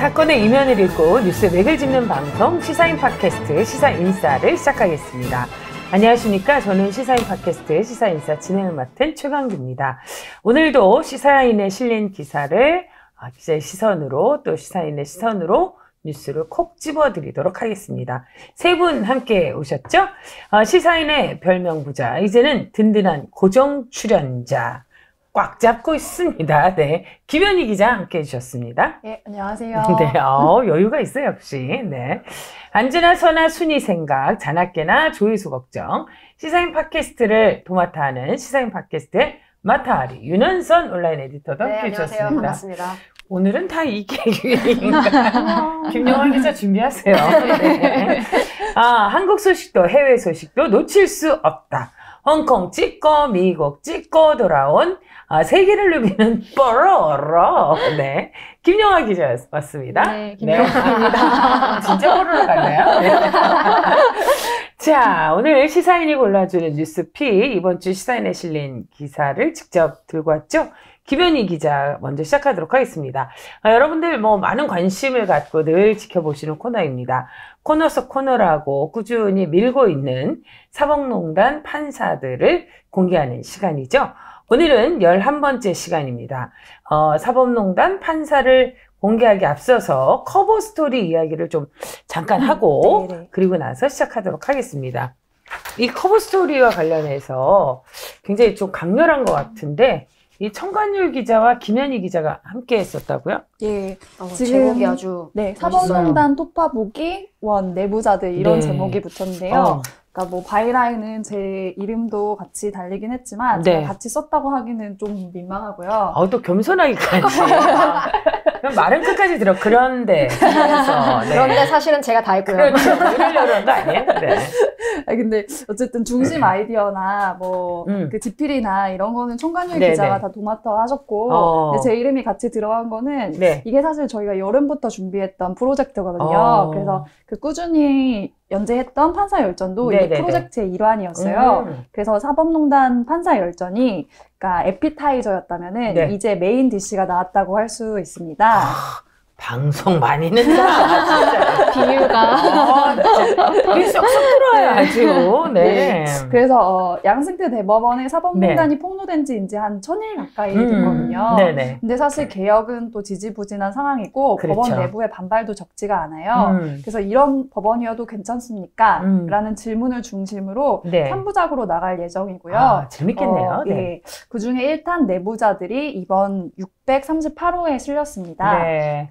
사건의 이면을 읽고 뉴스의 맥을 짚는 방송 시사인 팟캐스트 시사인싸를 시작하겠습니다. 안녕하십니까. 저는 시사인 팟캐스트 시사인싸 진행을 맡은 최강주입니다. 오늘도 시사인에 실린 기사를 기자의 시선으로 또 시사인의 시선으로 뉴스를 콕 집어드리도록 하겠습니다. 세 분 함께 오셨죠? 시사인의 별명 부자, 이제는 든든한 고정 출연자 꽉 잡고 있습니다. 네, 김현희 기자 함께 해주셨습니다. 네, 안녕하세요. 네, 여유가 있어요, 역시. 네, 안지나 선아 순위 생각, 자나깨나 조회수 걱정, 시사인 팟캐스트를 도맡아 하는 시사인 팟캐스트의 마타하리 윤은선 온라인 에디터도 함께 해주셨습니다. 안녕하세요. 반갑습니다. 오늘은 다 이게 유행인가? 김영환 기자 준비하세요. 네. 한국 소식도 해외 소식도 놓칠 수 없다. 홍콩 찍고 미국 찍고 돌아온 세계를 누비는 뽀로로. 네, 김영환 기자였습니다. 네, 김영환입니다. 네. 진짜 뽀로로 같나요? 네. 자, 오늘 시사인이 골라주는 뉴스피, 이번 주 시사인에 실린 기사를 직접 들고 왔죠. 김현희 기자 먼저 시작하도록 하겠습니다. 여러분들 많은 관심을 갖고 늘 지켜보시는 코너입니다. 코너 속 코너라고 꾸준히 밀고 있는 사법농단 판사들을 공개하는 시간이죠. 오늘은 11번째 시간입니다. 사법농단 판사를 공개하기 앞서서 커버 스토리 이야기를 좀 잠깐 하고 그리고 나서 시작하도록 하겠습니다. 이 커버 스토리와 관련해서 굉장히 좀 강렬한 것 같은데, 이 청관율 기자와 김현희 기자가 함께 했었다고요? 예, 지금 제목이 아주 사법농단 토파보기 원 내부자들 이런 제목이 붙었는데요. 그러니까 바이라인은 제 이름도 같이 달리긴 했지만 제가 같이 썼다고 하기는 좀 민망하고요. 또 겸손하기까지. 그럼 말은 끝까지 들어. 그런데 사실은 제가 다 했고요. 그렇죠. 이러려는 거 아니에요? 네. 근데 어쨌든 중심 아이디어나 그 지필이나 이런 거는 청관율 기자가 다 도맡아 하셨고, 근데 제 이름이 같이 들어간 거는 이게 사실 저희가 여름부터 준비했던 프로젝트거든요. 그래서 그 꾸준히 연재했던 판사 열전도 이 프로젝트의 일환이었어요. 그래서 사법농단 판사 열전이 그러니까 에피타이저였다면은 이제 메인 디시가 나왔다고 할 수 있습니다. 방송 많이 낸다. 비유가. 그게 쏙쏙 들어요, 아주. 네. 그래서 양승태 대법원의 사법농단이 폭로된 지 이제 한 1000일 가까이 됐거든요. 근데 사실 개혁은 또 지지부진한 상황이고 법원 내부의 반발도 적지가 않아요. 그래서 이런 법원이어도 괜찮습니까? 라는 질문을 중심으로 3부작으로 나갈 예정이고요. 재밌겠네요. 그중에 1탄 내부자들이 이번 638호에 실렸습니다.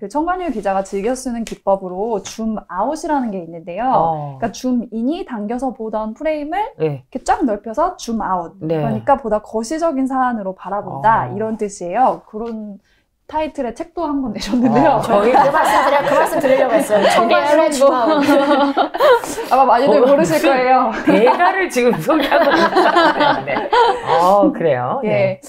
그 청관율 기자가 즐겨 쓰는 기법으로 줌아웃이라는 게 있는데요. 그러니까 줌인이 당겨서 보던 프레임을 이렇게 쫙 넓혀서 줌아웃. 그러니까 보다 거시적인 사안으로 바라본다. 이런 뜻이에요. 그런 타이틀의 책도 한 권 내셨는데요. 저희 그 말씀 드리려고 했어요. 청관율의 줌아웃. 아마 많이들 모르실 거예요. 대가를 지금 소개하고 있는데. 그래요.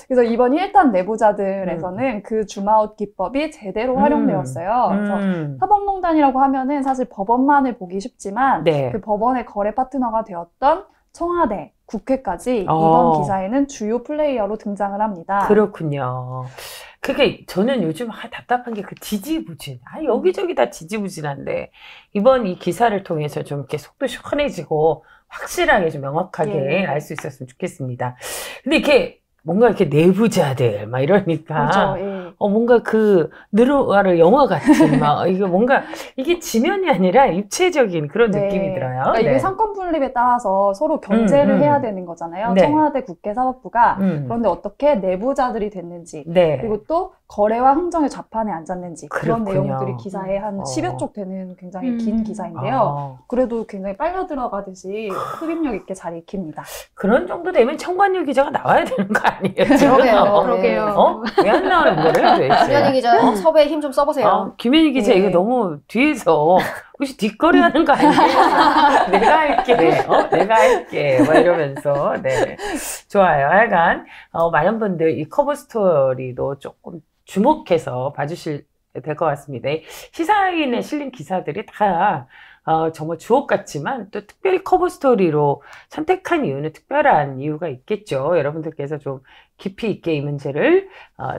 그래서 이번 1탄 내부자들에서는 그 줌아웃 기법이 제대로 활용되었어요. 그래서 사법농단이라고 하면은 사실 법원만을 보기 쉽지만 그 법원의 거래 파트너가 되었던 청와대, 국회까지 이번 기사에는 주요 플레이어로 등장을 합니다. 그렇군요. 그게 저는 요즘 답답한 게 그 지지부진. 여기저기 다 지지부진한데 이번 이 기사를 통해서 좀 이렇게 속도 시원해지고 확실하게 좀 명확하게 알 수 있었으면 좋겠습니다. 근데 이렇게 뭔가 이렇게 내부자들 막 이러니까 뭔가 그 느르와르 영화 같은 이게 뭔가 이게 지면이 아니라 입체적인 그런 느낌이 들어요. 그러니까 이게 상권 분립에 따라서 서로 견제를 해야 되는 거잖아요. 청와대 국회 사법부가. 그런데 어떻게 내부자들이 됐는지 그리고 또 거래와 흥정의 좌판에 앉았는지 그런 내용들이 기사에 한 10여 쪽 되는 굉장히 긴 기사인데요. 그래도 굉장히 빨려 들어가듯이 흡입력 있게 잘 읽힙니다. 그런 정도 되면 청관율 기자가 나와야 되는 거 아니에요? 그러게요. 왜 안 나오는 거래요? 김현희 기자 섭외에 힘 좀 써보세요. 김현희 기자 이거 너무 뒤에서 혹시 뒷거리 하는 거 아니에요? 내가 할게. 내가 할게. 이러면서. 좋아요. 하여간 많은 분들 이 커버 스토리도 조금 주목해서 봐주실 될 것 같습니다. 시사인에 실린 기사들이 다 정말 주옥 같지만 또 특별히 커버 스토리로 선택한 이유는 특별한 이유가 있겠죠. 여러분들께서 좀 깊이 있게 이 문제를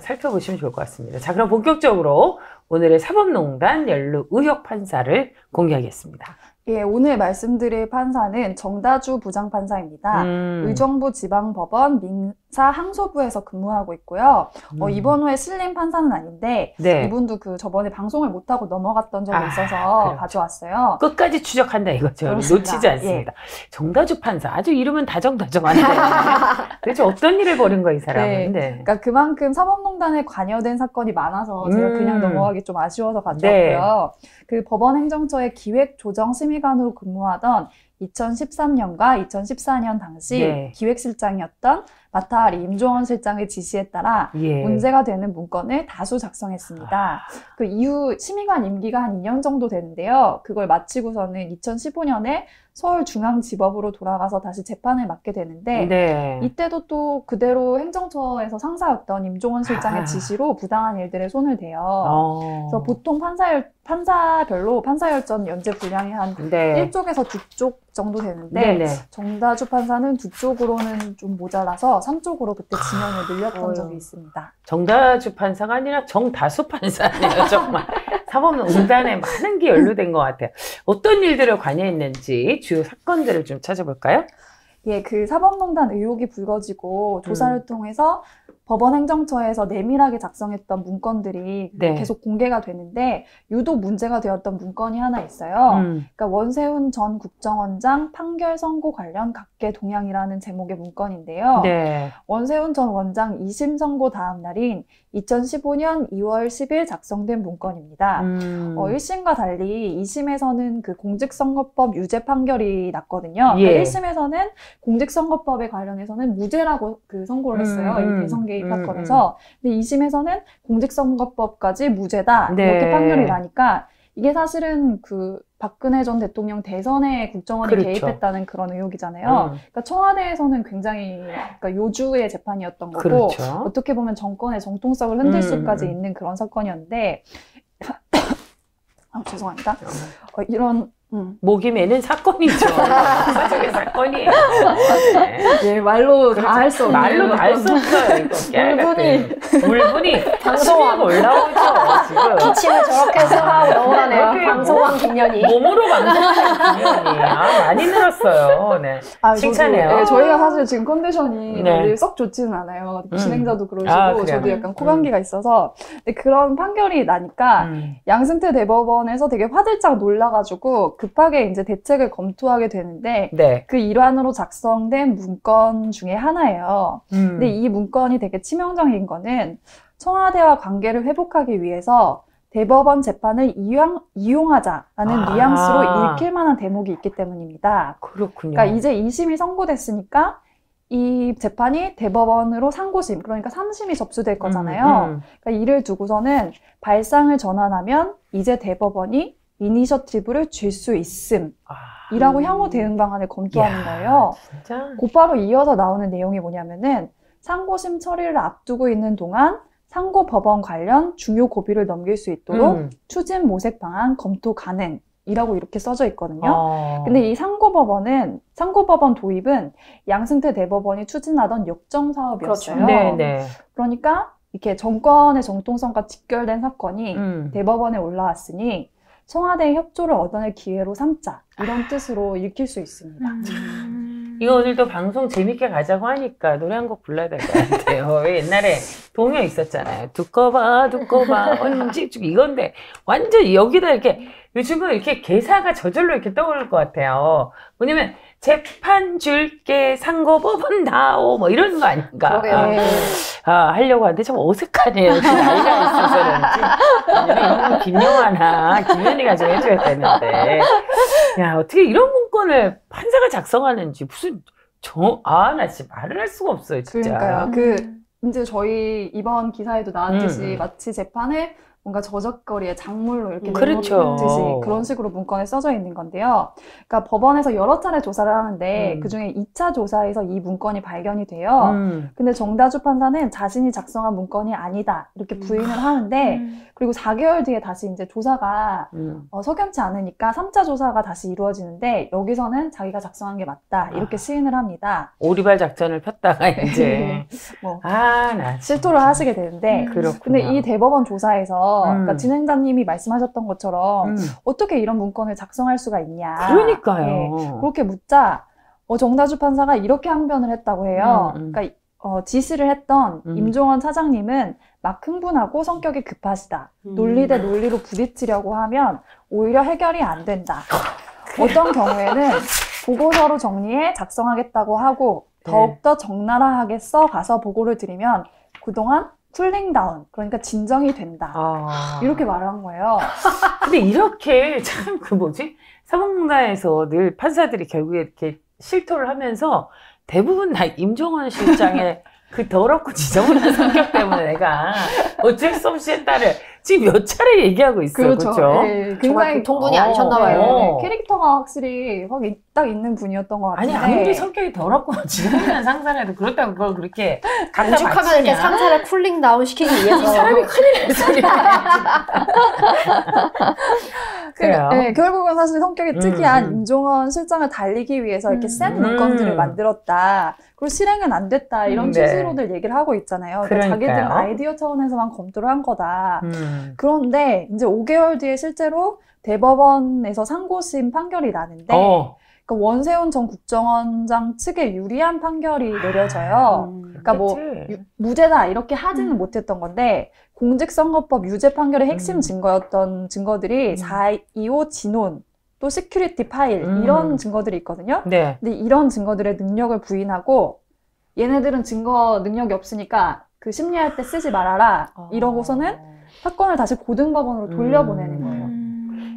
살펴보시면 좋을 것 같습니다. 자, 그럼 본격적으로 오늘의 사법농단 연루 의혹 판사를 공개하겠습니다. 예, 오늘 말씀드릴 판사는 정다주 부장판사입니다. 의정부 지방법원 민사항소부에서 근무하고 있고요. 이번 후에 신림 판사는 아닌데 네. 이분도 그 저번에 방송을 못하고 넘어갔던 적이 있어서 그렇죠. 가져왔어요. 끝까지 추적한다 이거죠. 그렇습니다. 놓치지 않습니다. 예. 정다주 판사, 아주 이름은 다정다정한데 도대체 어떤 일을 벌인 거야 이 사람은. 네. 네. 그러니까 그만큼 사법농단에 관여된 사건이 많아서 제가 그냥 넘어가기 좀 아쉬워서 가져왔고요. 네. 그 법원행정처의 기획조정심의관으로 근무하던 2013년과 2014년 당시 네. 기획실장이었던 마타하리 임종원 실장의 지시에 따라 예. 문제가 되는 문건을 다수 작성했습니다. 그 이후 심의관 임기가 한 2년 정도 되는데요. 그걸 마치고서는 2015년에 서울중앙지법으로 돌아가서 다시 재판을 맡게 되는데 네. 이때도 또 그대로 행정처에서 상사였던 임종원 실장의 지시로 부당한 일들에 손을 대요. 그래서 보통 판사별로 판사열전 연재 분량이 한 네. 1쪽에서 2쪽 정도 되는데 네네. 정다주 판사는 2쪽으로는 좀 모자라서 3쪽으로 그때 지명을 늘렸던 적이 있습니다. 정다주 판사가 아니라 정다수 판사네요. 정말 사법농단에 많은 게 연루된 것 같아요. 어떤 일들을 관여했는지 주요 사건들을 좀 찾아볼까요? 예, 그 사법농단 의혹이 불거지고 조사를 통해서 법원 행정처에서 내밀하게 작성했던 문건들이 네. 계속 공개가 되는데 유독 문제가 되었던 문건이 하나 있어요. 그러니까 원세훈 전 국정원장 판결 선고 관련 각계 동향이라는 제목의 문건인데요. 네. 원세훈 전 원장 2심 선고 다음 날인 2015년 2월 10일 작성된 문건입니다. 1심과 달리 2심에서는 그 공직선거법 유죄 판결이 났거든요. 예. 그러니까 1심에서는 공직선거법에 관련해서는 무죄라고 그 선고를 했어요. 이 대선 개입 사건에서. 근데 2심에서는 공직선거법까지 무죄다. 네. 이렇게 판결이 나니까 이게 사실은 그 박근혜 전 대통령 대선에 국정원이 그렇죠. 개입했다는 그런 의혹이잖아요. 그러니까 청와대에서는 굉장히 그러니까 요주의 재판이었던 거고 그렇죠. 어떻게 보면 정권의 정통성을 흔들 수까지 있는 그런 사건이었는데 죄송합니다. 이런 목이 매는 사건이죠. 사적인 사건이에요. 네. 네, 말로 다 할 수 없는. 말로 다 할 수 없어요. 물분이 방송왕 올라오죠. 지금. 기침을 저렇게 하고 넘어가네요. 방송왕 김연희. 몸으로 방송하는 김연희. 많이 늘었어요. 네. 칭찬해요. 네, 저희가 사실 지금 컨디션이 네. 썩 좋지는 않아요. 진행자도 그러시고 저도 약간 코감기가 있어서. 근데 그런 판결이 나니까 양승태 대법원에서 되게 화들짝 놀라가지고 급하게 이제 대책을 검토하게 되는데 네. 그 일환으로 작성된 문건 중에 하나예요. 근데 이 문건이 되게 치명적인 거는 청와대와 관계를 회복하기 위해서 대법원 재판을 이용하자라는 뉘앙스로 읽힐 만한 대목이 있기 때문입니다. 그렇군요. 그러니까 이제 2심이 선고됐으니까 이 재판이 대법원으로 상고심, 그러니까 3심이 접수될 거잖아요. 그러니까 이를 두고서는 발상을 전환하면 이제 대법원이 이니셔티브를 줄 수 있음 이라고 향후 대응 방안을 검토하는 거예요. 진짜? 곧바로 이어서 나오는 내용이 뭐냐면은 상고심 처리를 앞두고 있는 동안 상고 법원 관련 중요 고비를 넘길 수 있도록 추진 모색 방안 검토 가능 이라고 이렇게 써져 있거든요. 근데 이 상고법원 도입은 양승태 대법원이 추진하던 역정 사업이었어요. 그렇죠. 네네. 그러니까 이렇게 정권의 정통성과 직결된 사건이 대법원에 올라왔으니 청와대의 협조를 얻어낼 기회로 삼자 이런 뜻으로 읽힐 수 있습니다. 이거 오늘도 방송 재밌게 가자고 하니까 노래 한 곡 불러야 될 것 같아요. 옛날에 동요 있었잖아요. 두꺼 봐 언제 이건데 완전 여기다 이렇게 요즘은 이렇게 개사가 저절로 이렇게 떠오를 것 같아요. 뭐냐면 재판 줄게 상고법원 나오 뭐 이런 거 아닌가 하려고 하는데 좀 어색하네요. 나이가 있어서 그런지 아니면 김영하나 김연희가 좀 해줘야 되는데 야 어떻게 이런 문건을 판사가 작성하는지 무슨 나 진짜 말을 할 수가 없어요 진짜. 그러니까요. 이제 저희 이번 기사에도 나왔듯이 마치 재판을 뭔가 저작거리에 작물로 이렇게 그렇죠. 내놓듯이 그런 식으로 문건에 써져 있는 건데요. 그러니까 법원에서 여러 차례 조사를 하는데 그중에 2차 조사에서 이 문건이 발견이 돼요. 근데 정다주 판사는 자신이 작성한 문건이 아니다 이렇게 부인을 하는데 그리고 4개월 뒤에 다시 이제 조사가 석연치 않으니까 3차 조사가 다시 이루어지는데 여기서는 자기가 작성한 게 맞다 이렇게 시인을 합니다. 오리발 작전을 폈다가 이제 뭐 실토를 하시게 되는데 근데 이 대법원 조사에서 그러니까 진행자님이 말씀하셨던 것처럼 어떻게 이런 문건을 작성할 수가 있냐. 그러니까요. 네, 그렇게 묻자 정다주 판사가 이렇게 항변을 했다고 해요. 그러니까 지시를 했던 임종원 차장님은 막 흥분하고 성격이 급하시다. 논리 대 논리로 부딪히려고 하면 오히려 해결이 안 된다. 어떤 경우에는 보고서로 정리해 작성하겠다고 하고 더욱더 적나라하게 써가서 보고를 드리면 그동안 쿨링다운, 그러니까 진정이 된다. 이렇게 말을 한 거예요. 근데 이렇게 참 사법농단에서 늘 판사들이 결국에 이렇게 실토를 하면서 대부분 다 임종원 실장의 그 더럽고 지저분한 성격 때문에 내가 어쩔 수 없이 했다를 지금 몇 차례 얘기하고 있어요. 그렇죠? 네, 정말 교통분이 아니셨나 봐요. 네, 캐릭터가 확실히 딱 있는 분이었던 것 같은데. 아니 아무리 성격이 더럽고 지저분한 상사라도 그렇다고 그걸 그렇게 오죽하면 이렇게 상사를 쿨링 다운 시키기 위해서 사람이 큰일 날 소리야. 그래요. 네, 결국은 사실 성격이 특이한 임종원 실장을 달리기 위해서 이렇게 센 문건들을 만들었다. 그리고 실행은 안 됐다. 이런 취지로들 얘기를 하고 있잖아요. 그러니까 자기들은 아이디어 차원에서만 검토를 한 거다. 그런데 이제 5개월 뒤에 실제로 대법원에서 상고심 판결이 나는데 그러니까 원세훈 전 국정원장 측에 유리한 판결이 내려져요. 그러니까 뭐 무죄다 이렇게 하지는 못했던 건데 공직선거법 유죄 판결의 핵심 증거였던 증거들이 4.25 진원 또 시큐리티 파일 이런 증거들이 있거든요. 근데 이런 증거들의 능력을 부인하고 얘네들은 증거 능력이 없으니까 그 심리할 때 쓰지 말아라 이러고서는 사건을 다시 고등법원으로 돌려보내는 거예요.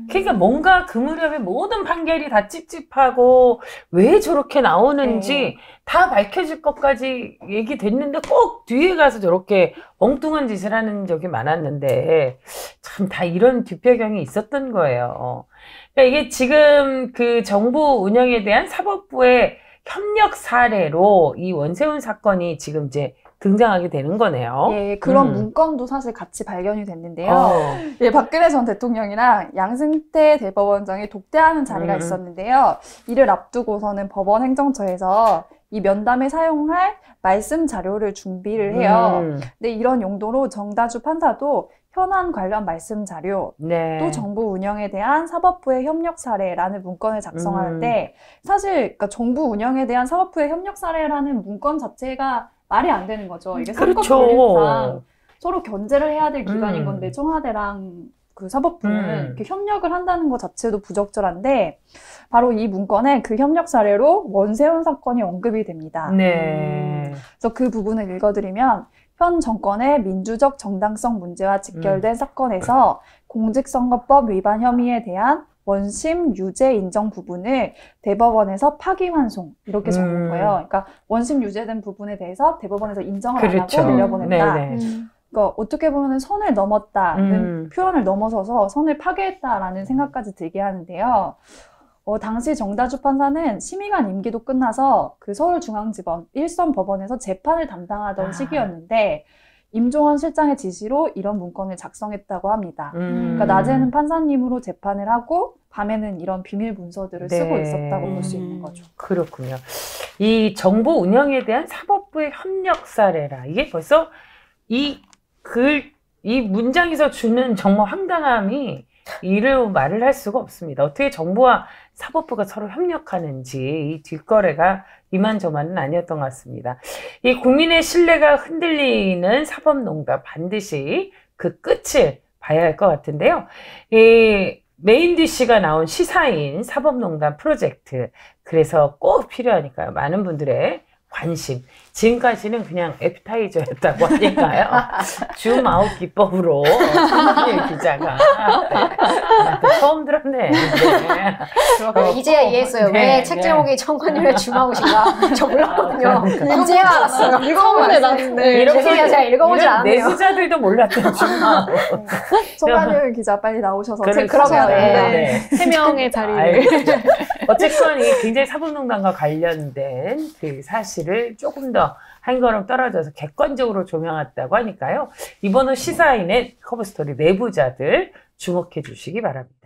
그러니까 뭔가 그 무렵에 모든 판결이 다 찝찝하고 왜 저렇게 나오는지 다 밝혀질 것까지 얘기됐는데 꼭 뒤에 가서 저렇게 엉뚱한 짓을 하는 적이 많았는데 참 다 이런 뒷배경이 있었던 거예요. 그러니까 이게 지금 그 정부 운영에 대한 사법부의 협력 사례로 이 원세훈 사건이 지금 이제 등장하게 되는 거네요. 예, 그런 문건도 사실 같이 발견이 됐는데요. 예, 박근혜 전 대통령이랑 양승태 대법원장이 독대하는 자리가 있었는데요. 이를 앞두고서는 법원 행정처에서 이 면담에 사용할 말씀 자료를 준비를 해요. 근데 이런 용도로 정다주 판사도 현안 관련 말씀 자료, 또 정부 운영에 대한 사법부의 협력 사례라는 문건을 작성하는데 사실 그러니까 정부 운영에 대한 사법부의 협력 사례라는 문건 자체가 말이 안 되는 거죠. 이게 선거 법률상 서로 견제를 해야 될 기관인 건데 청와대랑 그 사법부는 이렇게 협력을 한다는 것 자체도 부적절한데 바로 이 문건에 그 협력 사례로 원세훈 사건이 언급이 됩니다. 그래서 그 부분을 읽어드리면 현 정권의 민주적 정당성 문제와 직결된 사건에서 공직선거법 위반 혐의에 대한 원심 유죄 인정 부분을 대법원에서 파기환송 이렇게 적는 거예요. 그러니까 원심 유죄된 부분에 대해서 대법원에서 인정을 안 하고 돌려보냈다. 그러니까 어떻게 보면 선을 넘었다는 표현을 넘어서서 선을 파괴했다라는 생각까지 들게 하는데요. 당시 정다주 판사는 심의관 임기도 끝나서 그 서울중앙지법 1선 법원에서 재판을 담당하던 시기였는데 임종원 실장의 지시로 이런 문건을 작성했다고 합니다. 그러니까 낮에는 판사님으로 재판을 하고 밤에는 이런 비밀 문서들을 쓰고 있었다고 볼 수 있는 거죠. 그렇군요. 이 정부 운영에 대한 사법부의 협력 사례라. 이게 벌써 이 문장에서 주는 정말 황당함이 이를 말을 할 수가 없습니다. 어떻게 정부와 사법부가 서로 협력하는지 이 뒷거래가 이만저만은 아니었던 것 같습니다. 이 국민의 신뢰가 흔들리는 사법농단 반드시 그 끝을 봐야 할 것 같은데요. 이 메인 DC가 나온 시사인 사법농단 프로젝트 그래서 꼭 필요하니까요. 많은 분들의 관심. 지금까지는 그냥 에피타이저였다고 하니까요. 줌 아웃 기법으로 송관율 기자가 처음 들었네. 이제야 이해했어요. 왜 책 제목이 청관율의 줌아웃인가? 저 몰랐거든요. 이제야 알았어요. 읽어보네 나는데. 죄송해요. 제가 읽어보질 않았네요. 내부자들도 몰랐던 줌아웃. 송관율 기자 빨리 나오셔서 그러면 네. 세 명의 자리를. 어쨌건 이 굉장히 사법농단과 관련된 그 사실을 조금 더 한 걸음 떨어져서 객관적으로 조명했다고 하니까요. 이번은 시사인의 커버스토리 내부자들 주목해 주시기 바랍니다.